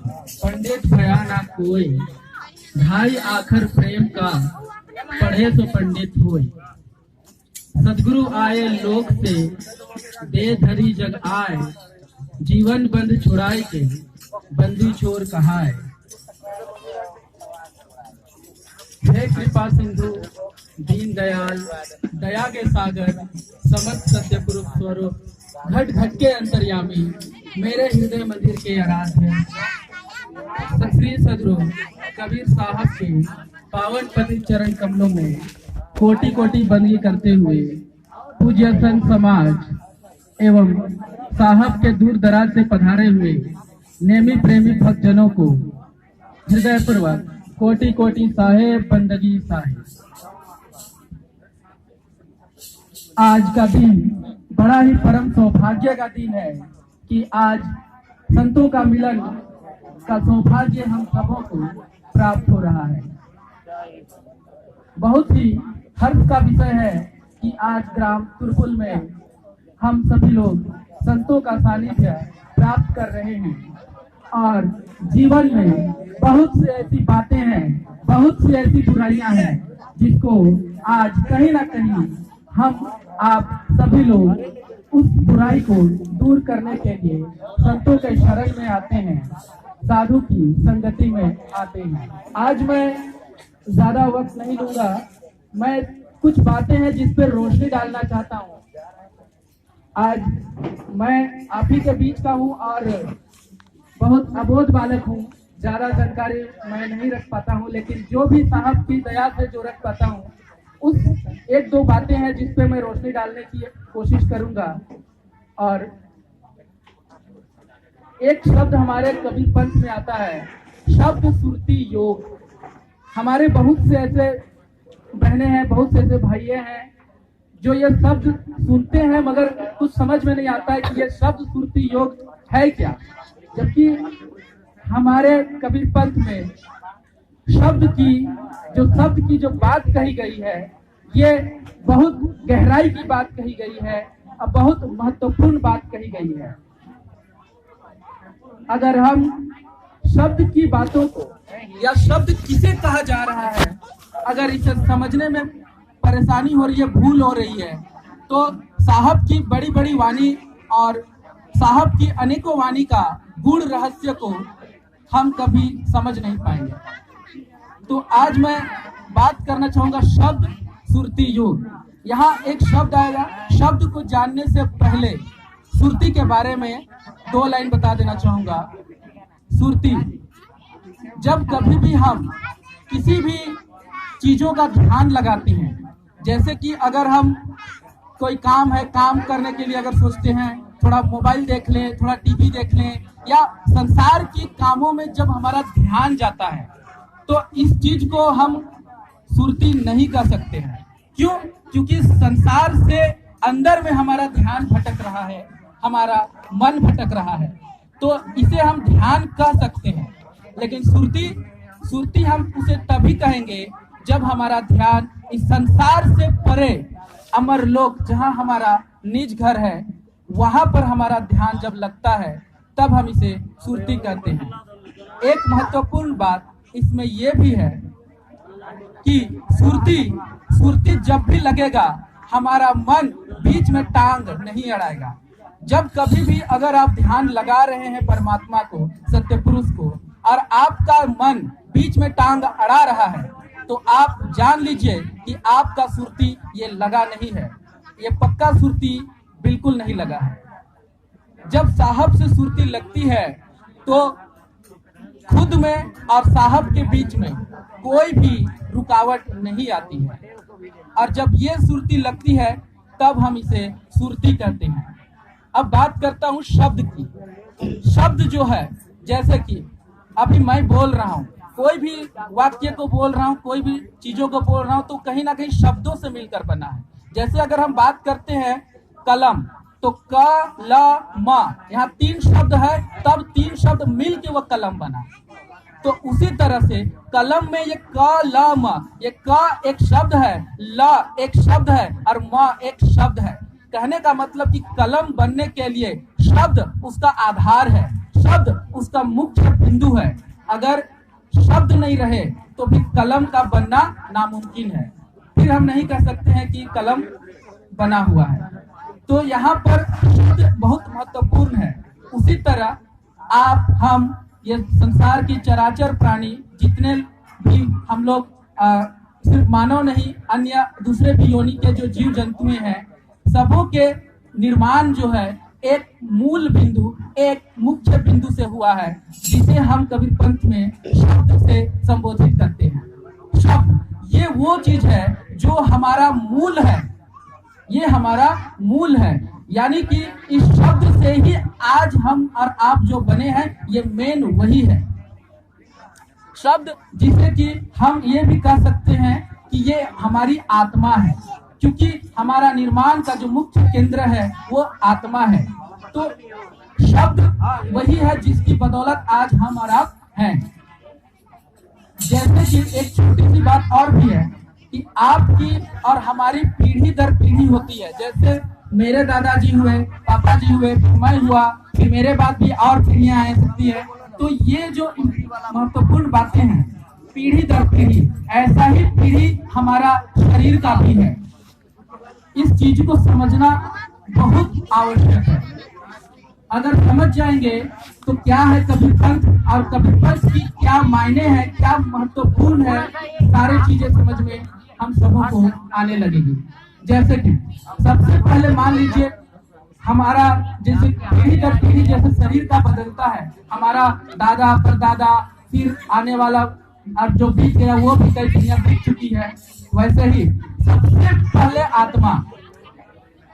पंडित भया ना कोई, ढाई आखर प्रेम का, पढ़े तो पंडित होय। सदगुरु आए लोक से, दे धरी जग आए, जीवन बंद छुड़ाए के, बंदी चोर कहाए। हे कृपा सिंधु दीन दयाल, दया के सागर, समर्थ सत्य पुरुष स्वरूप, घट घट के अंतर्यामी, मेरे हृदय मंदिर के आराध्य श्री सदगुरु कबीर साहब के पावन पवित्र चरण कमलों में कोटि कोटि बंदगी करते हुए पूज्य संत समाज एवं साहब के दूर दराज से पधारे हुए नेमी प्रेमी भक्तजनों को हृदय पूर्वक कोटि कोटि साहेब बंदगी साहेब। आज का दिन बड़ा ही परम सौभाग्य का दिन है कि आज संतों का मिलन का सौभाग्य हम सबों को प्राप्त हो रहा है। बहुत ही हर्ष का विषय है कि आज ग्राम तुरपुल में हम सभी लोग संतों का सानिध्य प्राप्त कर रहे हैं और जीवन में बहुत सी ऐसी बातें हैं, बहुत सी ऐसी बुराइयां हैं जिसको आज कहीं ना कहीं हम आप सभी लोग उस बुराई को दूर करने के लिए संतों के शरण में आते हैं, साधु की संगति में आते हैं। आज मैं ज्यादा वक्त नहीं लूंगा, मैं कुछ बातें हैं जिस पर रोशनी डालना चाहता हूँ। आज मैं आप ही के बीच का हूँ और बहुत अबोध बालक हूँ, ज्यादा जानकारी मैं नहीं रख पाता हूँ, लेकिन जो भी साहब की दया से जो रख पाता हूँ उस एक दो बातें हैं जिस पे मैं रोशनी डालने की कोशिश करूंगा। और एक शब्द हमारे कबीर पंथ में आता है, शब्द सुरती योग। हमारे बहुत से ऐसे बहनें हैं, बहुत से ऐसे भाइये हैं जो ये शब्द सुनते हैं मगर कुछ समझ में नहीं आता है कि ये शब्द सुरती योग है क्या। जबकि हमारे कबीर पंथ में शब्द की जो बात कही गई है ये बहुत गहराई की बात कही गई है और बहुत महत्वपूर्ण बात कही गई है। अगर हम शब्द की बातों को या शब्द किसे कहा जा रहा है अगर इसे समझने में परेशानी हो रही है, भूल हो रही है, तो साहब की बड़ी बड़ी वाणी और साहब की अनेकों वाणी का गूढ़ रहस्य को हम कभी समझ नहीं पाएंगे। तो आज मैं बात करना चाहूंगा शब्द सुरती योग। यहाँ एक शब्द आएगा, शब्द को जानने से पहले सुरती के बारे में दो लाइन बता देना चाहूंगा। सुरती, जब कभी भी हम किसी भी चीजों का ध्यान लगाते हैं, जैसे कि अगर हम कोई काम है, काम करने के लिए अगर सोचते हैं थोड़ा मोबाइल देख लें, थोड़ा टीवी देख लें, या संसार के कामों में जब हमारा ध्यान जाता है तो इस चीज को हम सुरती नहीं कर सकते हैं। क्यों? क्योंकि संसार से अंदर में हमारा ध्यान भटक रहा है, हमारा मन भटक रहा है, तो इसे हम ध्यान कह सकते हैं। लेकिन सुरती हम उसे तभी कहेंगे जब हमारा ध्यान इस संसार से परे अमर लोक, जहां हमारा निज घर है, वहां पर हमारा ध्यान जब लगता है तब हम इसे सुरती कहते हैं। एक महत्वपूर्ण बात इसमें यह भी है कि सुरती जब भी लगेगा हमारा मन बीच में टांग नहीं अड़ाएगा। जब कभी भी अगर आप ध्यान लगा रहे हैं परमात्मा को, सत्य पुरुष को, और आपका मन बीच में टांग अड़ा रहा है तो आप जान लीजिए कि आपका सुरती ये लगा नहीं है, ये पक्का सुरती बिल्कुल नहीं लगा है। जब साहब से सुरती लगती है तो खुद में और साहब के बीच में कोई भी रुकावट नहीं आती है, और जब ये सुरती लगती है तब हम इसे सुरती कहते हैं। अब बात करता हूँ शब्द की। शब्द जो है, जैसे कि अभी मैं बोल रहा हूँ, कोई भी वाक्य को बोल रहा हूँ, कोई भी चीजों को बोल रहा हूँ, तो कहीं ना कहीं शब्दों से मिलकर बना है। जैसे अगर हम बात करते हैं कलम, तो क ल म, यहाँ 3 शब्द है, तब 3 शब्द मिल के वह कलम बना। तो उसी तरह से कलम में ये क ल म, ये क एक शब्द है, ल एक शब्द है और म एक शब्द है। कहने का मतलब कि कलम बनने के लिए शब्द उसका आधार है, शब्द उसका मुख्य बिंदु है। अगर शब्द नहीं रहे तो फिर कलम का बनना नामुमकिन है, फिर हम नहीं कह सकते हैं कि कलम बना हुआ है। तो यहाँ पर शब्द बहुत महत्वपूर्ण है। उसी तरह आप, हम, ये संसार की चराचर प्राणी जितने भी हम लोग, सिर्फ मानव नहीं, अन्य दूसरे भी योनि के जो जीव जंतुएं हैं, सबों के निर्माण जो है एक मूल बिंदु, एक मुख्य बिंदु से हुआ है, जिसे हम कबीर पंथ में शब्द से संबोधित करते हैं। शब्द ये वो चीज है जो हमारा मूल है, ये हमारा मूल है। यानी कि इस शब्द से ही आज हम और आप जो बने हैं, ये मेन वही है शब्द, जिसे कि हम ये भी कह सकते हैं कि ये हमारी आत्मा है, क्योंकि हमारा निर्माण का जो मुख्य केंद्र है वो आत्मा है। तो शब्द वही है जिसकी बदौलत आज हम और आप हैं। जैसे कि एक छोटी सी बात और भी है कि आपकी और हमारी पीढ़ी दर पीढ़ी होती है। जैसे मेरे दादाजी हुए, पापा जी हुए, फिर मैं हुआ, फिर मेरे बाद भी और पीढ़ियां आ सकती है। तो ये जो महत्वपूर्ण बातें हैं, पीढ़ी दर पीढ़ी, ऐसा ही पीढ़ी हमारा शरीर का भी है। इस चीज को समझना बहुत आवश्यक है। अगर समझ जाएंगे तो क्या है कबीर पंथ और कबीर पंथ की क्या मायने हैं, क्या महत्वपूर्ण है, सारी चीजें समझ में हम सबों को आने लगेगी। जैसे कि सबसे पहले मान लीजिए, हमारा जैसे पीढ़ी दर पीढ़ी जैसे शरीर का बदलता है, हमारा दादा परदादा, फिर आने वाला और जो बीत गया वो भी कई पीढ़ियां बीत चुकी है। वैसे ही सबसे पहले आत्मा,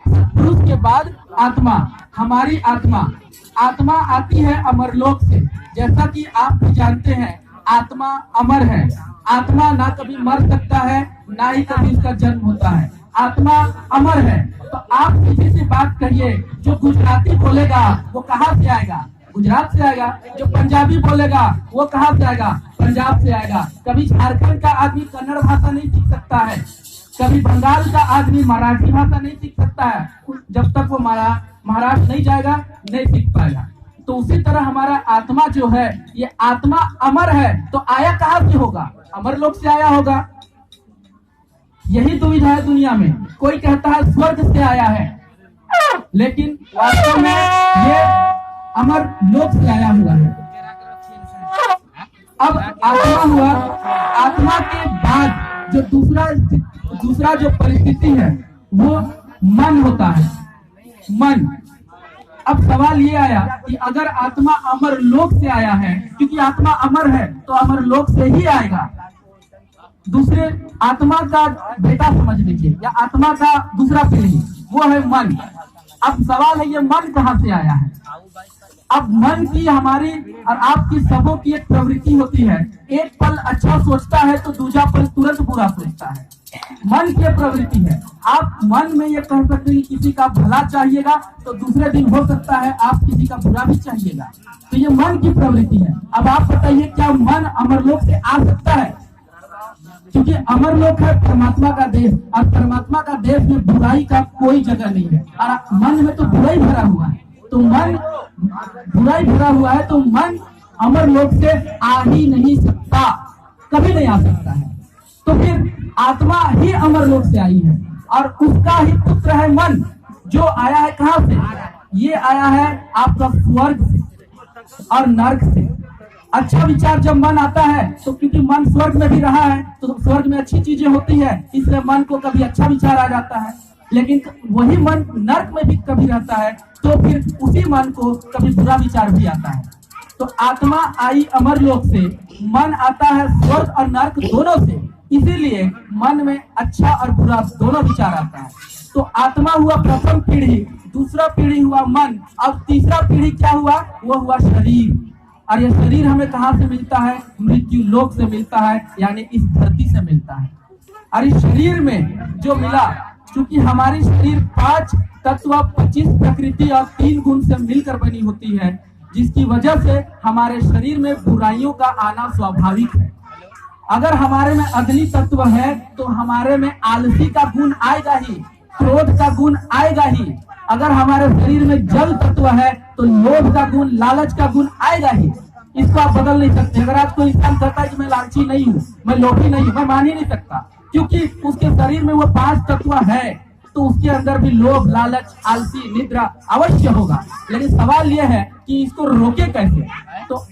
पुरुष के बाद आत्मा, हमारी आत्मा आती है अमरलोक से। जैसा कि आप भी जानते हैं, आत्मा अमर है। आत्मा ना कभी मर सकता है, ना ही कभी उसका जन्म होता है। आत्मा अमर है। तो आप किसी से बात करिए, जो गुजराती बोलेगा वो कहाँ से आएगा? गुजरात से आएगा। जो पंजाबी बोलेगा वो कहाँ से आएगा? पंजाब से आएगा। कभी झारखंड का आदमी कन्नड़ भाषा नहीं सीख सकता है, कभी बंगाल का आदमी मराठी भाषा नहीं सीख सकता है। जब तक वो महाराष्ट्र नहीं जाएगा नहीं सीख पाएगा। तो उसी तरह हमारा आत्मा जो है, ये आत्मा अमर है। तो आया कहाँ से होगा? अमर लोक से आया होगा। यही दुविधा है दुनिया में। कोई कहता है स्वर्ग से आया है, लेकिन वास्तव में ये अमर लोक से आया हुआ है। अब आत्मा हुआ, आत्मा के बाद जो दूसरा जो परिस्थिति है वो मन होता है। मन। अब सवाल ये आया कि अगर आत्मा अमर लोक से आया है, क्योंकि आत्मा अमर है, तो अमर लोक से ही आएगा। दूसरे आत्मा का बेटा समझ लीजिए, या आत्मा का दूसरा पीढ़ी, वो है मन। अब सवाल है ये मन कहाँ से आया है? अब मन की, हमारी और आपकी सबों की एक प्रवृत्ति होती है। एक पल अच्छा सोचता है तो दूसरा पल तुरंत बुरा सोचता है। मन की प्रवृत्ति है। आप मन में ये कह सकते हैं किसी का भला चाहिएगा तो दूसरे दिन हो सकता है आप किसी का बुरा भी चाहिएगा। तो ये मन की प्रवृत्ति है। अब आप बताइए, क्या मन अमरलोक से आ सकता है? क्योंकि अमरलोक है परमात्मा का देश, और परमात्मा का देश में बुराई का कोई जगह नहीं है, और मन में तो बुराई भरा हुआ है। तो मन बुराई भरा हुआ है, तो मन अमरलोक से आ ही नहीं सकता, कभी नहीं आ सकता है। तो फिर आत्मा ही अमरलोक से आई है, और उसका ही पुत्र है मन, जो आया है कहाँ से? ये आया है आपका स्वर्ग से और नर्क से। अच्छा विचार जब मन आता है, तो क्योंकि मन स्वर्ग में भी रहा है, तो स्वर्ग में अच्छी चीजें होती है, इसलिए मन को कभी अच्छा विचार आ जाता है। लेकिन वही मन नर्क में भी कभी रहता है, तो फिर उसी मन को कभी बुरा विचार भी आता है। तो आत्मा आई अमरलोक से, मन आता है स्वर्ग और नर्क दोनों से। इसीलिए मन में अच्छा और बुरा दोनों विचार आता है। तो आत्मा हुआ प्रथम पीढ़ी, दूसरा पीढ़ी हुआ मन, अब तीसरा पीढ़ी क्या हुआ? वो हुआ शरीर। और ये शरीर हमें कहाँ से मिलता है? मृत्यु लोक से मिलता है, यानी इस धरती से मिलता है। और इस शरीर में जो मिला, क्योंकि हमारी शरीर 5 तत्व, 25 प्रकृति और 3 गुण से मिलकर बनी होती है, जिसकी वजह से हमारे शरीर में बुराइयों का आना स्वाभाविक है। अगर हमारे में अग्नि तत्व है तो हमारे में आलसी का गुण आएगा ही, क्रोध का गुण आएगा ही, अगर हमारे शरीर में जल तत्व है तो लोभ का गुण, लालच का गुण आएगा ही। इसको आप बदल नहीं सकते। अगर आज कोई इंसान कहता है कि मैं लालची नहीं हूँ, मैं लोभी नहीं हूँ, मैं मान ही नहीं सकता, क्योंकि उसके शरीर में वो 5 तत्व है, तो उसके अंदर भी लोभ, लालच, आलसी, निद्रा अवश्य होगा। लेकिन सवाल यह है कि इसको रोके कैसे। तो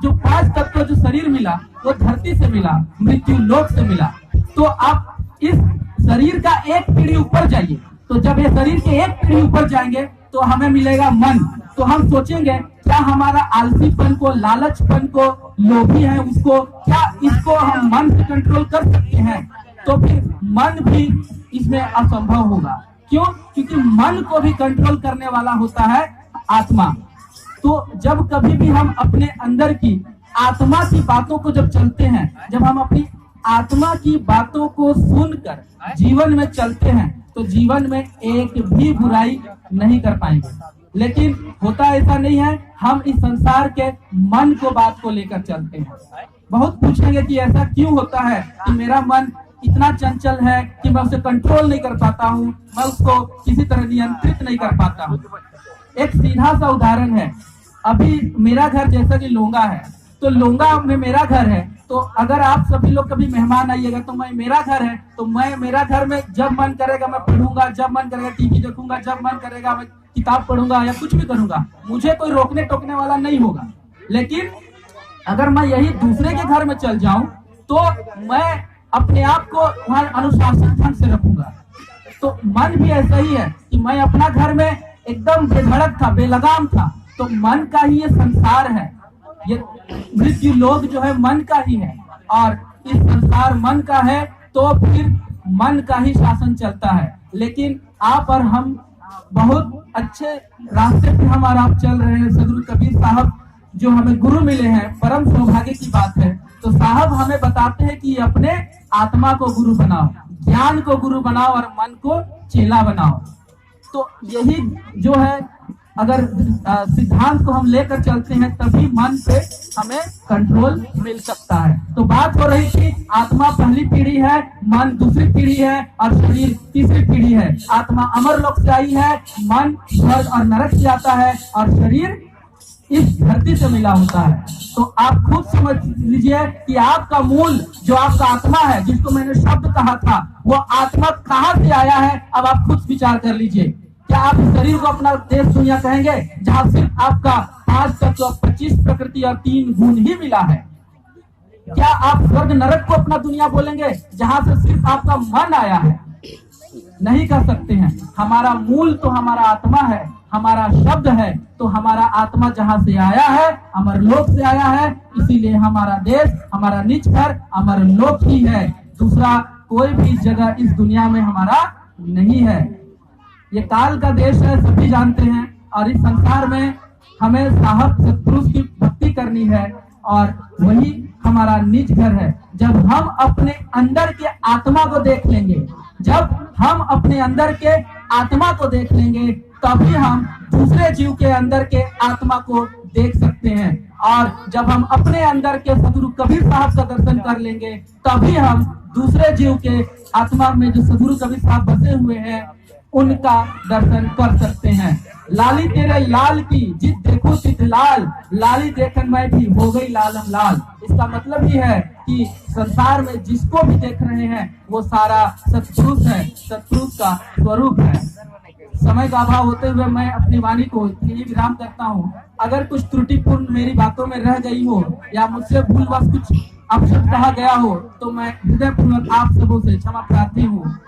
जो 5 तत्व जो शरीर मिला वो धरती से मिला, मृत्यु लोक से मिला। तो आप इस शरीर का एक पीढ़ी ऊपर जाइए, तो जब ये शरीर के एक पीढ़ी ऊपर जाएंगे तो हमें मिलेगा मन। तो हम सोचेंगे क्या हमारा आलसीपन को, लालचपन को, लोभी है उसको, क्या इसको हम मन से कंट्रोल कर सकते हैं? तो फिर मन भी इसमें असंभव होगा। क्यों? क्योंकि मन को भी कंट्रोल करने वाला होता है आत्मा। तो जब कभी भी हम अपने अंदर की आत्मा की बातों को जब चलते हैं, जब हम अपनी आत्मा की बातों को सुनकर जीवन में चलते हैं, तो जीवन में एक भी बुराई नहीं कर पाएंगे। लेकिन होता ऐसा नहीं है। हम इस संसार के मन को, बात को लेकर चलते हैं। बहुत पूछेंगे कि ऐसा क्यों होता है कि मेरा मन इतना चंचल है कि मैं उसे कंट्रोल नहीं कर पाता हूँ, मैं उसको किसी तरह नियंत्रित नहीं कर पाता हूँ। एक सीधा सा उदाहरण है। अभी मेरा घर जैसा कि लोंगा है, तो लोंगा में मेरा घर है, तो अगर आप सभी लोग कभी मेहमान आइएगा तो मेरा घर है, तो मेरा घर में जब मन करेगा मैं पढ़ूंगा, जब मन करेगा टीवी देखूंगा, जब मन करेगा मैं किताब पढ़ूंगा या कुछ भी करूंगा, मुझे कोई रोकने टोकने वाला नहीं होगा। लेकिन अगर मैं यही दूसरे के घर में चल जाऊं तो मैं अपने आप को वहां अनुशासित ढंग से रखूंगा। तो मन भी ऐसा ही है कि मैं अपना घर में एकदम बेधड़क था, बेलगाम था, तो मन का ही ये संसार है, ये मृत्यु लोक जो है मन का ही है, और इस संसार मन का है, तो फिर मन का ही शासन चलता है। लेकिन आप और हम बहुत अच्छे रास्ते पे हम और आप चल रहे हैं। सदगुरु कबीर साहब जो हमें गुरु मिले हैं, परम सौभाग्य की बात है। तो साहब हमें बताते हैं कि अपने आत्मा को गुरु बनाओ, ज्ञान को गुरु बनाओ और मन को चेला बनाओ। तो यही जो है, अगर सिद्धांत को हम लेकर चलते हैं तभी मन पे हमें कंट्रोल मिल सकता है। तो बात हो रही थी, आत्मा पहली पीढ़ी है, मन दूसरी पीढ़ी है और शरीर तीसरी पीढ़ी है। आत्मा अमर लोक से आई है, मन स्वर्ग और नरक से आता है और शरीर इस धरती से मिला होता है। तो आप खुद समझ लीजिए कि आपका मूल जो आपका आत्मा है, जिसको मैंने शब्द कहा था, वो आत्मा कहाँ से आया है। अब आप खुद विचार कर लीजिए। क्या आप इस शरीर को अपना देश दुनिया कहेंगे जहाँ सिर्फ आपका 5 तत्व, 25 प्रकृति और 3 गुण ही मिला है? क्या आप स्वर्ग नरक को अपना दुनिया बोलेंगे जहाँ से सिर्फ आपका मन आया है? नहीं कर सकते हैं। हमारा मूल तो हमारा आत्मा है, हमारा शब्द है, तो हमारा आत्मा जहाँ से आया है, अमर लोक से आया है। इसीलिए हमारा देश, हमारा निज घर अमर लोक ही है। दूसरा कोई भी जगह इस दुनिया में हमारा नहीं है। ये काल का देश है, सभी जानते हैं। और इस संसार में हमें साहब सतपुरुष की भक्ति करनी है और वही हमारा निज घर है। जब हम अपने अंदर के आत्मा को देख लेंगे, जब हम अपने अंदर के आत्मा को देख लेंगे, तभी हम दूसरे जीव के अंदर के आत्मा को देख सकते हैं। और जब हम अपने अंदर के सदगुरु कबीर साहब का दर्शन कर लेंगे, तभी हम दूसरे जीव के आत्मा में जो सदगुरु कबीर साहब बसे हुए हैं उनका दर्शन कर सकते हैं। लाली तेरे लाल की जित देखो तित लाल, लाली देखन मैं भी हो गई लालम लाल। इसका मतलब ये है कि संसार में जिसको भी देख रहे हैं वो सारा सत्पुरुष है, सत्पुरुष का स्वरूप है। समय का अभाव होते हुए मैं अपनी वाणी को यही विराम करता हूँ। अगर कुछ त्रुटिपूर्ण मेरी बातों में रह गई हो या मुझसे भूलवश कुछ अपशब्द कहा गया हो तो मैं हृदयपूर्वक आप सबों से क्षमा प्रार्थी हूँ।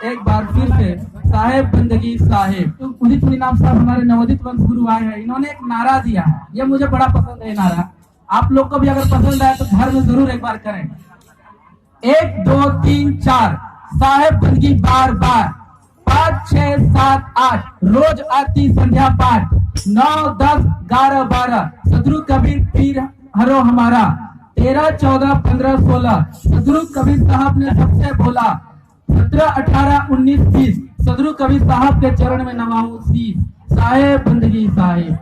एक बार फिर से साहेब बंदगी साहेब। तो उदित मुनीनाथ साहब हमारे नवोदित वंश गुरु आए हैं, इन्होंने एक नारा दिया है, ये मुझे बड़ा पसंद है नारा। आप लोग को भी अगर पसंद आए तो घर में जरूर एक बार करें। 1 2 3 4 साहेब बंदगी बार बार, 5 6 7 8 रोज आती संध्या पाठ, 9 10 11 12 सदगुरु कबीर पीर हरो हमारा, 13 14 15 16 सदगुरु कबीर साहब ने सबसे बोला, 17 18 19 20 सदगुरु कबीर साहब के चरण में नवाऊं शीश। साहेब बंदगी साहेब।